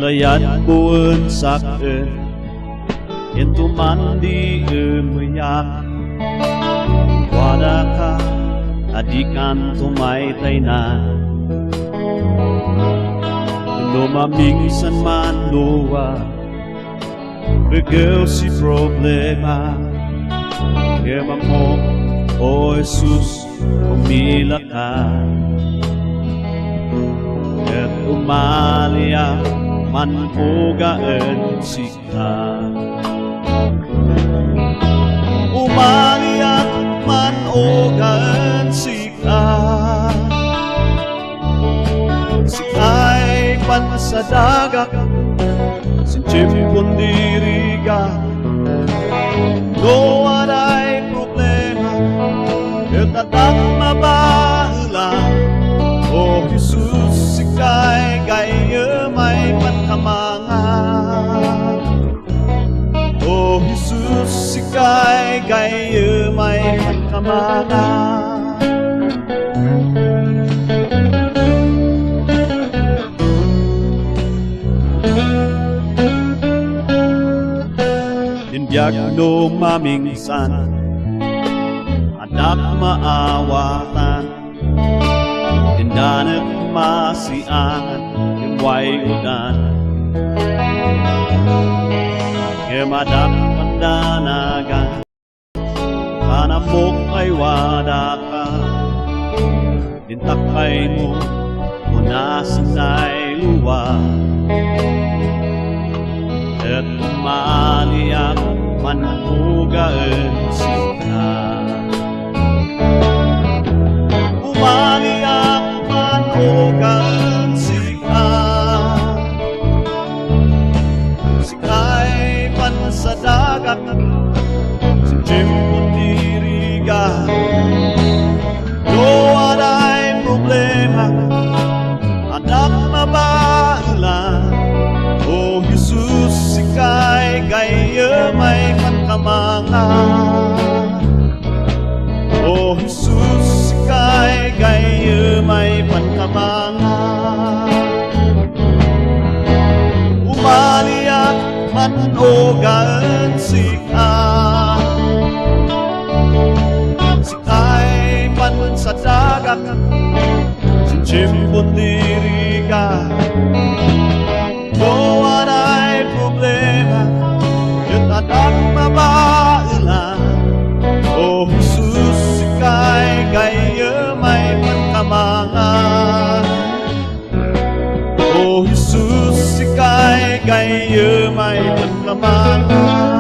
layat buun sakın Into mandi umuyak Wada ka adikan tumaytay na Lumamingsan man luwa Begaw si problema Kema mo, O Jesus, umila ka At umaliya man pugaan sika Umaliya man ugaan sika Sikay pansadagak Sinchimpon diriga No aray problema Itatak mabahla O Jesus sikay gaya may pankamanga O Jesus sikay gaya may pankamanga Dinbiyak no mamingsan Adak maawatan Dindanak masiangan Yung way udan Gemadak pandanagan Panamok ay wada ka Dintakay mo Munasin ay luwa At umaliyak manpugaan sika Umaliyak manpugaan sika Sikay pansadagat Sinchimpon diriga No aray problema Adak mabahla O Jesus sikay gaya may pankamanga O Jesus sikay gaya may pankamanga Umaliyak man ogaan sika Sikay pansadagat Sinchimpon diriga No aray problema Yung adak mabaila O Jesus sikay gaya may pankamanga O Jesus sikay gaya may pankamanga